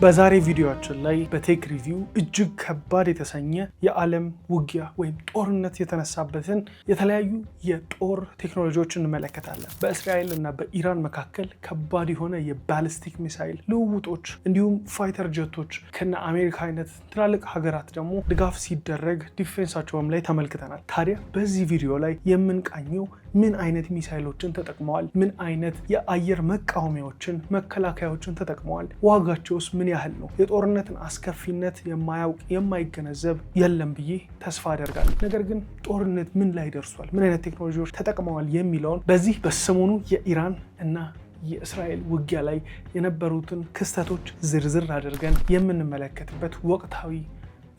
በዛሬ ቪዲዮአችን ላይ በቴክ ሪቪው እጅግ ከባድ የተሰኘ የዓለም ውጊያ ወይም ጦርነት የተነሳበትን የተለያዩ የጦር ቴክኖሎጂዎችን እንመለከታለን። በእስራኤል እና በኢራን መካከል ከባድ የሆነ የባሊስቲክ ሚሳይል ልውውጦች እንዲሁም ፋይተር ጀቶች ከነ አሜሪካ አይነት ትላልቅ ሀገራት ደግሞ ድጋፍ ሲደረግ ዲፌንሳቸውም ላይ ተመልክተናል። ታዲያ በዚህ ቪዲዮ ላይ የምንቃኘው ምን አይነት ሚሳይሎችን ተጠቅመዋል፣ ምን አይነት የአየር መቃወሚያዎችን መከላከያዎችን ተጠቅመዋል፣ ዋጋቸውስ ምን ያህል ነው? የጦርነትን አስከፊነት የማያውቅ የማይገነዘብ የለም ብዬ ተስፋ አደርጋለሁ። ነገር ግን ጦርነት ምን ላይ ደርሷል፣ ምን አይነት ቴክኖሎጂዎች ተጠቅመዋል የሚለውን በዚህ በሰሞኑ የኢራን እና የእስራኤል ውጊያ ላይ የነበሩትን ክስተቶች ዝርዝር አድርገን የምንመለከትበት ወቅታዊ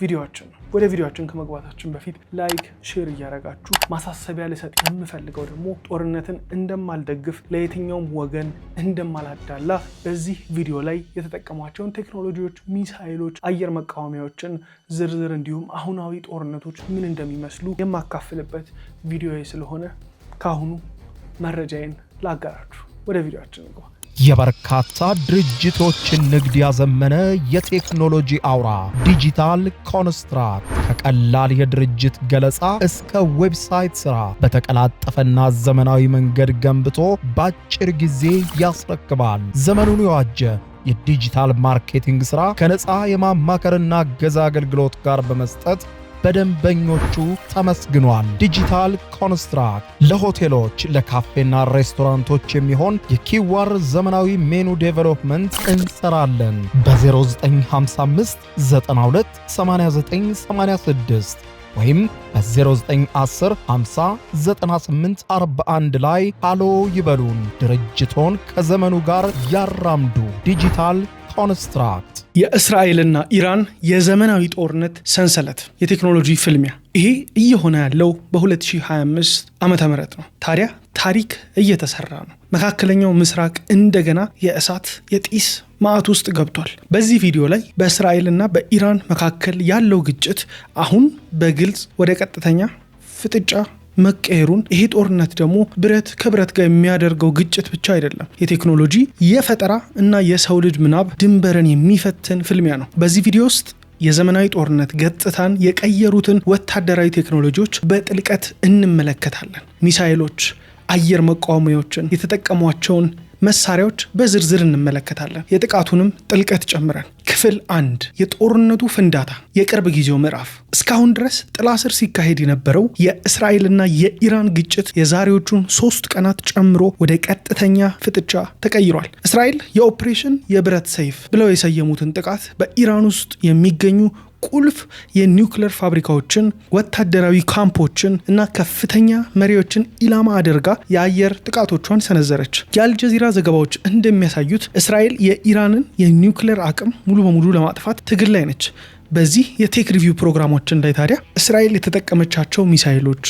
ቪዲዮአችን ነው። ወደ ቪዲዮአችን ከመግባታችን በፊት ላይክ፣ ሼር እያደረጋችሁ ማሳሰቢያ ልሰጥ የምፈልገው ደግሞ ጦርነትን እንደማልደግፍ ለየትኛውም ወገን እንደማላዳላ በዚህ ቪዲዮ ላይ የተጠቀሟቸውን ቴክኖሎጂዎች፣ ሚሳይሎች፣ አየር መቃወሚያዎችን ዝርዝር እንዲሁም አሁናዊ ጦርነቶች ምን እንደሚመስሉ የማካፍልበት ቪዲዮ ስለሆነ ከአሁኑ መረጃዬን ላጋራችሁ። ወደ ቪዲዮአችን እንግባ። የበርካታ ድርጅቶችን ንግድ ያዘመነ የቴክኖሎጂ አውራ ዲጂታል ኮንስትራክት ከቀላል የድርጅት ገለጻ እስከ ዌብሳይት ስራ በተቀላጠፈና ዘመናዊ መንገድ ገንብቶ በአጭር ጊዜ ያስረክባል። ዘመኑን የዋጀ የዲጂታል ማርኬቲንግ ስራ ከነፃ የማማከርና እገዛ አገልግሎት ጋር በመስጠት በደንበኞቹ ተመስግኗል። ዲጂታል ኮንስትራክት ለሆቴሎች፣ ለካፌና ሬስቶራንቶች የሚሆን የኪዋር ዘመናዊ ሜኑ ዴቨሎፕመንት እንሰራለን። በ0955 92 8986 ወይም በ0910 50 98 41 ላይ ሃሎ ይበሉን። ድርጅቶን ከዘመኑ ጋር ያራምዱ። ዲጂታል ኮንስትራክት። የእስራኤልና ኢራን የዘመናዊ ጦርነት ሰንሰለት የቴክኖሎጂ ፍልሚያ ይሄ እየሆነ ያለው በ2025 ዓመተ ምህረት ነው። ታዲያ ታሪክ እየተሰራ ነው። መካከለኛው ምስራቅ እንደገና የእሳት የጢስ ማዕት ውስጥ ገብቷል። በዚህ ቪዲዮ ላይ በእስራኤልና በኢራን መካከል ያለው ግጭት አሁን በግልጽ ወደ ቀጥተኛ ፍጥጫ መቀየሩን፣ ይሄ ጦርነት ደግሞ ብረት ከብረት ጋር የሚያደርገው ግጭት ብቻ አይደለም፣ የቴክኖሎጂ የፈጠራ እና የሰው ልጅ ምናብ ድንበርን የሚፈትን ፍልሚያ ነው። በዚህ ቪዲዮ ውስጥ የዘመናዊ ጦርነት ገጽታን የቀየሩትን ወታደራዊ ቴክኖሎጂዎች በጥልቀት እንመለከታለን። ሚሳይሎች፣ አየር መቃወሚያዎችን የተጠቀሟቸውን መሳሪያዎች በዝርዝር እንመለከታለን። የጥቃቱንም ጥልቀት ጨምረን ክፍል 1 የጦርነቱ ፍንዳታ የቅርብ ጊዜው ምዕራፍ። እስካሁን ድረስ ጥላ ስር ሲካሄድ የነበረው የእስራኤልና የኢራን ግጭት የዛሬዎቹን 3 ቀናት ጨምሮ ወደ ቀጥተኛ ፍጥጫ ተቀይሯል። እስራኤል የኦፕሬሽን የብረት ሰይፍ ብለው የሰየሙትን ጥቃት በኢራን ውስጥ የሚገኙ ቁልፍ የኒውክሌር ፋብሪካዎችን፣ ወታደራዊ ካምፖችን እና ከፍተኛ መሪዎችን ኢላማ አድርጋ የአየር ጥቃቶቿን ሰነዘረች። የአልጀዚራ ዘገባዎች እንደሚያሳዩት እስራኤል የኢራንን የኒውክሌር አቅም ሙሉ በሙሉ ለማጥፋት ትግል ላይ ነች። በዚህ የቴክ ሪቪው ፕሮግራሞችን ላይ ታዲያ እስራኤል የተጠቀመቻቸው ሚሳይሎች፣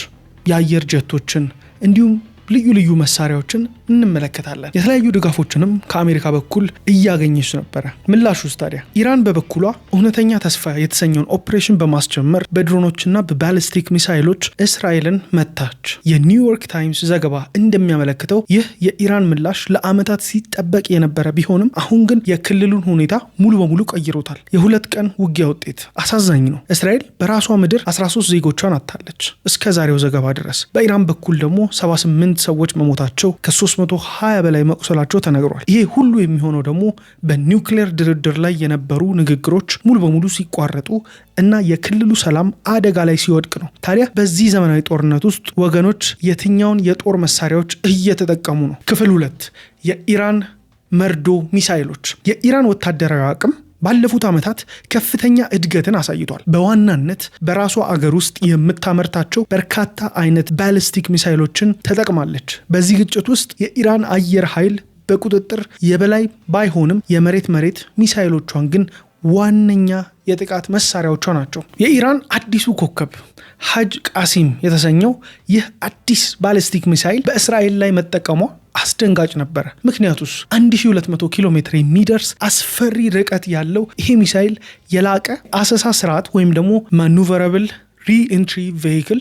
የአየር ጀቶችን እንዲሁም ልዩ ልዩ መሳሪያዎችን እንመለከታለን። የተለያዩ ድጋፎችንም ከአሜሪካ በኩል እያገኘች ነበረ። ምላሽ ውስጥ ታዲያ ኢራን በበኩሏ እውነተኛ ተስፋ የተሰኘውን ኦፕሬሽን በማስጀመር በድሮኖችና በባሊስቲክ ሚሳይሎች እስራኤልን መታች። የኒውዮርክ ታይምስ ዘገባ እንደሚያመለክተው ይህ የኢራን ምላሽ ለዓመታት ሲጠበቅ የነበረ ቢሆንም አሁን ግን የክልሉን ሁኔታ ሙሉ በሙሉ ቀይሮታል። የ2 ቀን ውጊያ ውጤት አሳዛኝ ነው። እስራኤል በራሷ ምድር 13 ዜጎቿን አጥታለች እስከ ዛሬው ዘገባ ድረስ። በኢራን በኩል ደግሞ 78 ሰዎች መሞታቸው ከ320 በላይ መቁሰላቸው ተነግሯል። ይሄ ሁሉ የሚሆነው ደግሞ በኒውክሌር ድርድር ላይ የነበሩ ንግግሮች ሙሉ በሙሉ ሲቋረጡ እና የክልሉ ሰላም አደጋ ላይ ሲወድቅ ነው። ታዲያ በዚህ ዘመናዊ ጦርነት ውስጥ ወገኖች የትኛውን የጦር መሳሪያዎች እየተጠቀሙ ነው? ክፍል 2 የኢራን መርዶ ሚሳይሎች። የኢራን ወታደራዊ አቅም ባለፉት ዓመታት ከፍተኛ እድገትን አሳይቷል። በዋናነት በራሷ አገር ውስጥ የምታመርታቸው በርካታ አይነት ባሊስቲክ ሚሳይሎችን ተጠቅማለች። በዚህ ግጭት ውስጥ የኢራን አየር ኃይል በቁጥጥር የበላይ ባይሆንም የመሬት ሚሳይሎቿን ግን ዋነኛ የጥቃት መሳሪያዎቿ ናቸው። የኢራን አዲሱ ኮከብ ሀጅ ቃሲም የተሰኘው ይህ አዲስ ባሊስቲክ ሚሳይል በእስራኤል ላይ መጠቀሟ አስደንጋጭ ነበር። ምክንያቱስ 1200 ኪሎ ሜትር የሚደርስ አስፈሪ ርቀት ያለው ይሄ ሚሳይል የላቀ አሰሳ ስርዓት ወይም ደግሞ ማኑቨራብል ሪኢንትሪ ቬሂክል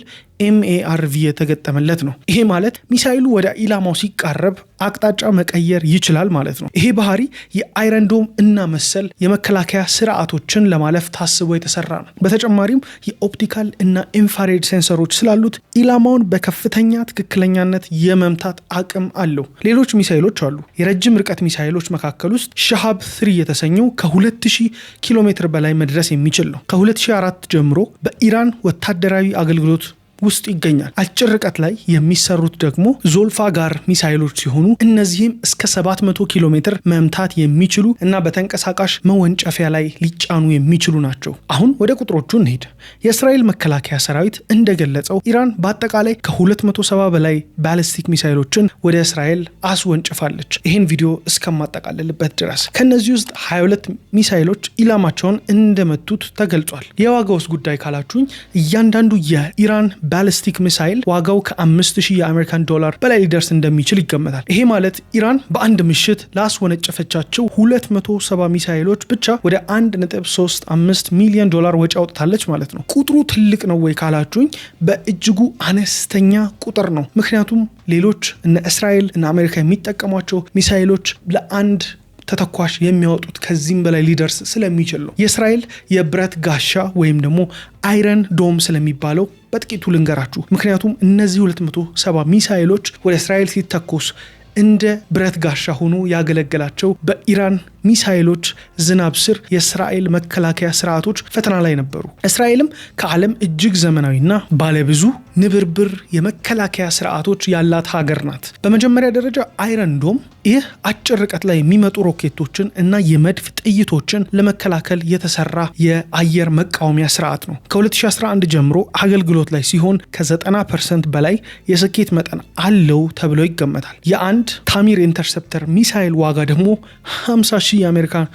MARV የተገጠመለት ነው። ይሄ ማለት ሚሳይሉ ወደ ኢላማው ሲቃረብ አቅጣጫ መቀየር ይችላል ማለት ነው። ይሄ ባህሪ የአይረን ዶም እና መሰል የመከላከያ ስርዓቶችን ለማለፍ ታስቦ የተሰራ ነው። በተጨማሪም የኦፕቲካል እና ኢንፍራሬድ ሴንሰሮች ስላሉት ኢላማውን በከፍተኛ ትክክለኛነት የመምታት አቅም አለው። ሌሎች ሚሳይሎች አሉ። የረጅም ርቀት ሚሳይሎች መካከል ውስጥ ሻሃብ 3 የተሰኘው ከ2000 ኪሎ ሜትር በላይ መድረስ የሚችል ነው። ከ2004 ጀምሮ በኢራን ወታደራዊ አገልግሎት ውስጥ ይገኛል። አጭር ርቀት ላይ የሚሰሩት ደግሞ ዞልፋጋር ሚሳይሎች ሲሆኑ እነዚህም እስከ 700 ኪሎ ሜትር መምታት የሚችሉ እና በተንቀሳቃሽ መወንጨፊያ ላይ ሊጫኑ የሚችሉ ናቸው። አሁን ወደ ቁጥሮቹ እንሄድ። የእስራኤል መከላከያ ሰራዊት እንደገለጸው ኢራን በአጠቃላይ ከ270 በላይ ባሊስቲክ ሚሳይሎችን ወደ እስራኤል አስወንጭፋለች። ይህን ቪዲዮ እስከማጠቃልልበት ድረስ ከነዚህ ውስጥ 22 ሚሳይሎች ኢላማቸውን እንደመቱት ተገልጿል። የዋጋውስ ጉዳይ ካላችሁኝ እያንዳንዱ የኢራን ባሊስቲክ ሚሳይል ዋጋው ከ5000 የአሜሪካን ዶላር በላይ ሊደርስ እንደሚችል ይገመታል። ይሄ ማለት ኢራን በአንድ ምሽት ላስወነጨፈቻቸው 270 ሚሳይሎች ብቻ ወደ 1.35 ሚሊዮን ዶላር ወጪ አውጥታለች ማለት ነው። ቁጥሩ ትልቅ ነው ወይ ካላችሁኝ በእጅጉ አነስተኛ ቁጥር ነው። ምክንያቱም ሌሎች እነ እስራኤል እና አሜሪካ የሚጠቀሟቸው ሚሳይሎች ለአንድ ተተኳሽ የሚያወጡት ከዚህም በላይ ሊደርስ ስለሚችል ነው። የእስራኤል የብረት ጋሻ ወይም ደግሞ አይረን ዶም ስለሚባለው በጥቂቱ ልንገራችሁ። ምክንያቱም እነዚህ 270 ሚሳይሎች ወደ እስራኤል ሲተኮስ እንደ ብረት ጋሻ ሆኖ ያገለገላቸው በኢራን ሚሳይሎች ዝናብ ስር የእስራኤል መከላከያ ስርዓቶች ፈተና ላይ ነበሩ። እስራኤልም ከዓለም እጅግ ዘመናዊና ባለብዙ ንብርብር የመከላከያ ስርዓቶች ያላት ሀገር ናት። በመጀመሪያ ደረጃ አይረን ዶም ይህ አጭር ርቀት ላይ የሚመጡ ሮኬቶችን እና የመድፍ ጥይቶችን ለመከላከል የተሰራ የአየር መቃወሚያ ስርዓት ነው። ከ2011 ጀምሮ አገልግሎት ላይ ሲሆን ከ90% በላይ የስኬት መጠን አለው ተብሎ ይገመታል። የአንድ ታሚር ኢንተርሰፕተር ሚሳይል ዋጋ ደግሞ 50,000 የአሜሪካን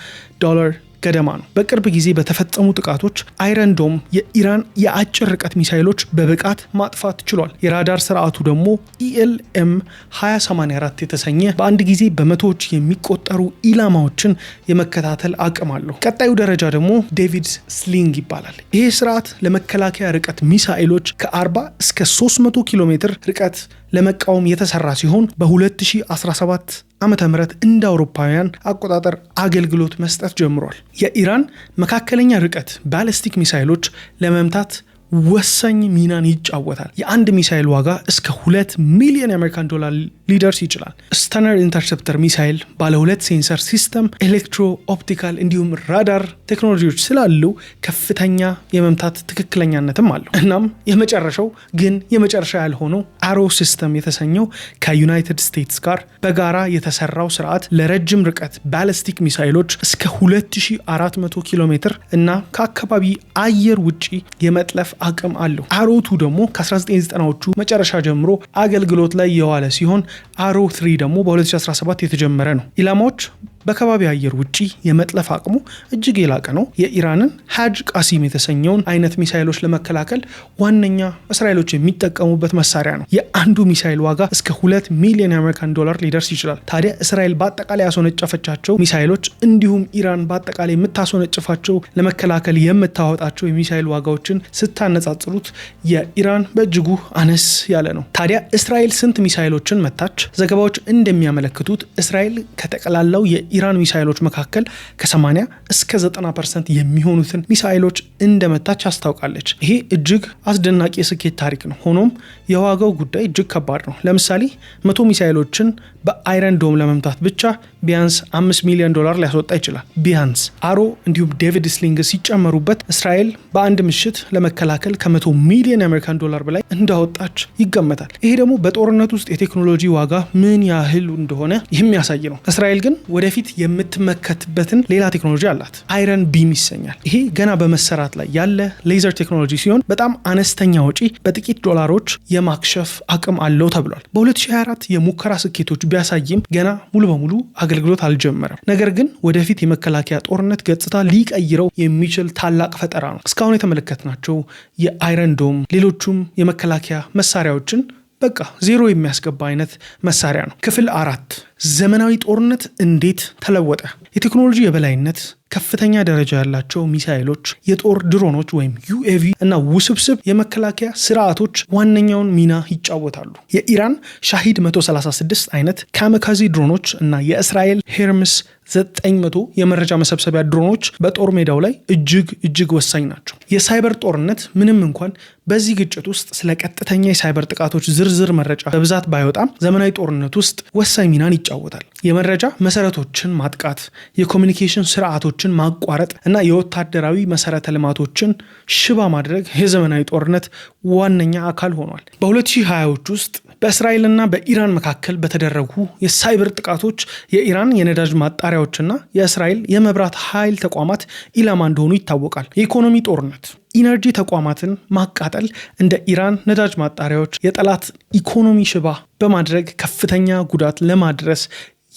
ዶላር ገደማ ነው። በቅርብ ጊዜ በተፈጸሙ ጥቃቶች አይረን ዶም የኢራን የአጭር ርቀት ሚሳይሎች በብቃት ማጥፋት ችሏል። የራዳር ስርዓቱ ደግሞ ELM 2084 የተሰኘ በአንድ ጊዜ በመቶዎች የሚቆጠሩ ኢላማዎችን የመከታተል አቅም አለው። ቀጣዩ ደረጃ ደግሞ ዴቪድ ስሊንግ ይባላል። ይህ ስርዓት ለመከላከያ ርቀት ሚሳይሎች ከ40 እስከ 300 ኪሎ ሜትር ርቀት ለመቃወም የተሰራ ሲሆን በ2017 ዓመተ ምህረት እንደ አውሮፓውያን አቆጣጠር አገልግሎት መስጠት ጀምሯል። የኢራን መካከለኛ ርቀት ባሊስቲክ ሚሳይሎች ለመምታት ወሳኝ ሚናን ይጫወታል። የአንድ ሚሳይል ዋጋ እስከ 2 ሚሊዮን የአሜሪካን ዶላር ሊደርስ ይችላል። ስተነር ኢንተርሰፕተር ሚሳይል ባለ 2 ሴንሰር ሲስተም፣ ኤሌክትሮ ኦፕቲካል እንዲሁም ራዳር ቴክኖሎጂዎች ስላሉ ከፍተኛ የመምታት ትክክለኛነትም አለው። እናም የመጨረሻው ግን የመጨረሻ ያልሆነው አሮ ሲስተም የተሰኘው ከዩናይትድ ስቴትስ ጋር በጋራ የተሰራው ስርዓት ለረጅም ርቀት ባሊስቲክ ሚሳይሎች እስከ 2400 ኪሎ ሜትር እና ከአካባቢ አየር ውጪ የመጥለፍ አቅም አለው። አሮ2 ደግሞ ከ1990ዎቹ መጨረሻ ጀምሮ አገልግሎት ላይ የዋለ ሲሆን አሮ3 ደግሞ በ2017 የተጀመረ ነው። ኢላማዎች በከባቢ አየር ውጪ የመጥለፍ አቅሙ እጅግ የላቀ ነው። የኢራንን ሀጅ ቃሲም የተሰኘውን አይነት ሚሳይሎች ለመከላከል ዋነኛ እስራኤሎች የሚጠቀሙበት መሳሪያ ነው። የአንዱ ሚሳይል ዋጋ እስከ 2 ሚሊዮን የአሜሪካን ዶላር ሊደርስ ይችላል። ታዲያ እስራኤል በአጠቃላይ ያስወነጨፈቻቸው ሚሳይሎች እንዲሁም ኢራን በአጠቃላይ የምታስወነጭፋቸው ለመከላከል የምታወጣቸው የሚሳይል ዋጋዎችን ስታነጻጽሩት የኢራን በእጅጉ አነስ ያለ ነው። ታዲያ እስራኤል ስንት ሚሳይሎችን መታች? ዘገባዎች እንደሚያመለክቱት እስራኤል ከጠቅላላው ኢራን ሚሳይሎች መካከል ከ80 እስከ 90% የሚሆኑትን ሚሳይሎች እንደመታች አስታውቃለች። ይሄ እጅግ አስደናቂ የስኬት ታሪክ ነው። ሆኖም የዋጋው ጉዳይ እጅግ ከባድ ነው። ለምሳሌ 100 ሚሳይሎችን በአይረን ዶም ለመምታት ብቻ ቢያንስ 5 ሚሊዮን ዶላር ሊያስወጣ ይችላል። ቢያንስ አሮ እንዲሁም ዴቪድ ስሊንግ ሲጨመሩበት እስራኤል በአንድ ምሽት ለመከላከል ከ100 ሚሊዮን የአሜሪካን ዶላር በላይ እንዳወጣች ይገመታል። ይሄ ደግሞ በጦርነት ውስጥ የቴክኖሎጂ ዋጋ ምን ያህል እንደሆነ የሚያሳይ ነው። እስራኤል ግን ወደፊት የምትመከትበትን ሌላ ቴክኖሎጂ አላት። አይረን ቢም ይሰኛል። ይሄ ገና በመሰራት ላይ ያለ ሌዘር ቴክኖሎጂ ሲሆን በጣም አነስተኛ ወጪ በጥቂት ዶላሮች የማክሸፍ አቅም አለው ተብሏል። በ2024 የሙከራ ስኬቶች ቢያሳይም ገና ሙሉ በሙሉ አገልግሎት አልጀመረም። ነገር ግን ወደፊት የመከላከያ ጦርነት ገጽታ ሊቀይረው የሚችል ታላቅ ፈጠራ ነው። እስካሁን የተመለከትናቸው የአይረን ዶም ሌሎቹም የመከላከያ መሳሪያዎችን በቃ ዜሮ የሚያስገባ አይነት መሳሪያ ነው። ክፍል 4 ዘመናዊ ጦርነት እንዴት ተለወጠ? የቴክኖሎጂ የበላይነት ከፍተኛ ደረጃ ያላቸው ሚሳኤሎች፣ የጦር ድሮኖች ወይም ዩኤቪ እና ውስብስብ የመከላከያ ስርዓቶች ዋነኛውን ሚና ይጫወታሉ። የኢራን ሻሂድ 136 አይነት ካሚካዚ ድሮኖች እና የእስራኤል ሄርምስ 900 የመረጃ መሰብሰቢያ ድሮኖች በጦር ሜዳው ላይ እጅግ ወሳኝ ናቸው። የሳይበር ጦርነት ምንም እንኳን በዚህ ግጭት ውስጥ ስለ ቀጥተኛ የሳይበር ጥቃቶች ዝርዝር መረጃ በብዛት ባይወጣም ዘመናዊ ጦርነት ውስጥ ወሳኝ ሚናን ይጫወታል። የመረጃ መሰረቶችን ማጥቃት፣ የኮሚኒኬሽን ስርዓቶችን ማቋረጥ እና የወታደራዊ መሰረተ ልማቶችን ሽባ ማድረግ የዘመናዊ ጦርነት ዋነኛ አካል ሆኗል። በ2020ዎች ውስጥ በእስራኤልና በኢራን መካከል በተደረጉ የሳይበር ጥቃቶች የኢራን የነዳጅ ማጣሪያዎችና የእስራኤል የመብራት ኃይል ተቋማት ኢላማ እንደሆኑ ይታወቃል። የኢኮኖሚ ጦርነት ኢነርጂ ተቋማትን ማቃጠል እንደ ኢራን ነዳጅ ማጣሪያዎች የጠላት ኢኮኖሚ ሽባ በማድረግ ከፍተኛ ጉዳት ለማድረስ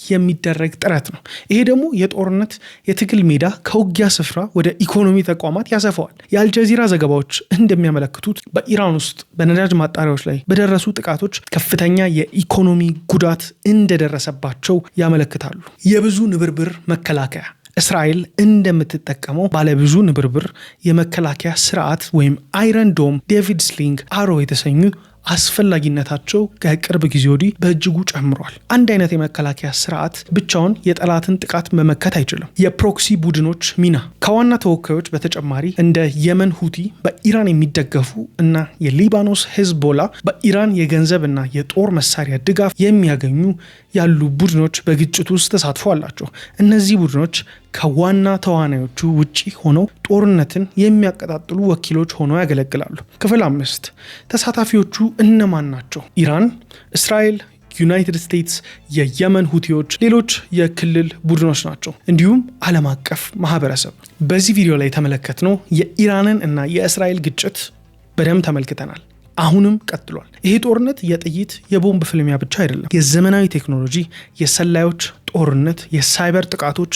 የሚደረግ ጥረት ነው። ይሄ ደግሞ የጦርነት የትግል ሜዳ ከውጊያ ስፍራ ወደ ኢኮኖሚ ተቋማት ያሰፋዋል። የአልጀዚራ ዘገባዎች እንደሚያመለክቱት በኢራን ውስጥ በነዳጅ ማጣሪያዎች ላይ በደረሱ ጥቃቶች ከፍተኛ የኢኮኖሚ ጉዳት እንደደረሰባቸው ያመለክታሉ። የብዙ ንብርብር መከላከያ እስራኤል እንደምትጠቀመው ባለብዙ ንብርብር የመከላከያ ስርዓት ወይም አይረን ዶም፣ ዴቪድ ስሊንግ አሮ የተሰኙ አስፈላጊነታቸው ከቅርብ ጊዜ ወዲህ በእጅጉ ጨምሯል። አንድ አይነት የመከላከያ ስርዓት ብቻውን የጠላትን ጥቃት መመከት አይችልም። የፕሮክሲ ቡድኖች ሚና ከዋና ተወካዮች በተጨማሪ እንደ የመን ሁቲ በኢራን የሚደገፉ እና የሊባኖስ ሄዝቦላ በኢራን የገንዘብ እና የጦር መሳሪያ ድጋፍ የሚያገኙ ያሉ ቡድኖች በግጭቱ ውስጥ ተሳትፎ አላቸው። እነዚህ ቡድኖች ከዋና ተዋናዮቹ ውጪ ሆነው ጦርነትን የሚያቀጣጥሉ ወኪሎች ሆነው ያገለግላሉ። ክፍል 5 ተሳታፊዎቹ እነማን ናቸው? ኢራን፣ እስራኤል፣ ዩናይትድ ስቴትስ፣ የየመን ሁቲዎች፣ ሌሎች የክልል ቡድኖች ናቸው። እንዲሁም ዓለም አቀፍ ማህበረሰብ። በዚህ ቪዲዮ ላይ የተመለከትነው የኢራንን እና የእስራኤል ግጭት በደንብ ተመልክተናል። አሁንም ቀጥሏል። ይሄ ጦርነት የጥይት የቦምብ ፍልሚያ ብቻ አይደለም። የዘመናዊ ቴክኖሎጂ፣ የሰላዮች ጦርነት፣ የሳይበር ጥቃቶች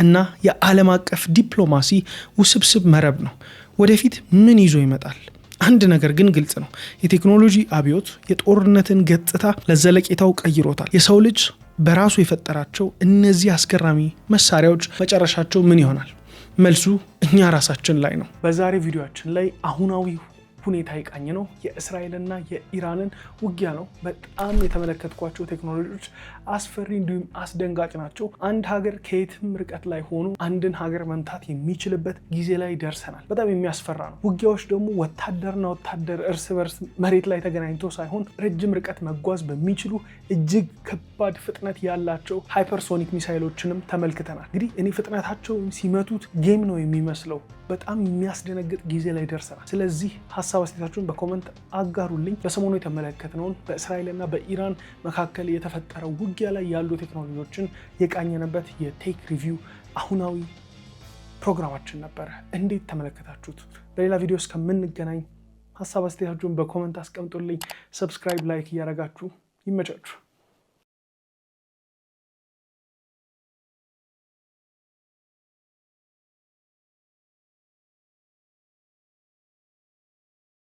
እና የዓለም አቀፍ ዲፕሎማሲ ውስብስብ መረብ ነው። ወደፊት ምን ይዞ ይመጣል? አንድ ነገር ግን ግልጽ ነው። የቴክኖሎጂ አብዮት የጦርነትን ገጽታ ለዘለቄታው ቀይሮታል። የሰው ልጅ በራሱ የፈጠራቸው እነዚህ አስገራሚ መሳሪያዎች መጨረሻቸው ምን ይሆናል? መልሱ እኛ ራሳችን ላይ ነው። በዛሬ ቪዲዮአችን ላይ አሁናዊ ሁኔታ ይቃኝ ነው። የእስራኤልና የኢራንን ውጊያ ነው። በጣም የተመለከትኳቸው ቴክኖሎጂዎች አስፈሪ እንዲሁም አስደንጋጭ ናቸው። አንድ ሀገር ከየትም ርቀት ላይ ሆኖ አንድን ሀገር መምታት የሚችልበት ጊዜ ላይ ደርሰናል። በጣም የሚያስፈራ ነው። ውጊያዎች ደግሞ ወታደርና ወታደር እርስ በርስ መሬት ላይ ተገናኝቶ ሳይሆን ረጅም ርቀት መጓዝ በሚችሉ እጅግ ከባድ ፍጥነት ያላቸው ሃይፐርሶኒክ ሚሳይሎችንም ተመልክተናል። እንግዲህ እኔ ፍጥነታቸው ሲመቱት ጌም ነው የሚመስለው። በጣም የሚያስደነግጥ ጊዜ ላይ ደርሰናል። ስለዚህ ሀሳብ አስተያየታችሁን በኮመንት አጋሩልኝ። በሰሞኑ የተመለከትነውን በእስራኤልና በኢራን መካከል የተፈጠረው ውጊያ ላይ ያሉ ቴክኖሎጂዎችን የቃኘንበት የቴክ ሪቪው አሁናዊ ፕሮግራማችን ነበረ። እንዴት ተመለከታችሁት? በሌላ ቪዲዮ እስከምንገናኝ ሀሳብ አስተያየታችሁን በኮመንት አስቀምጡልኝ። ሰብስክራይብ፣ ላይክ እያደረጋችሁ ይመቻችሁ።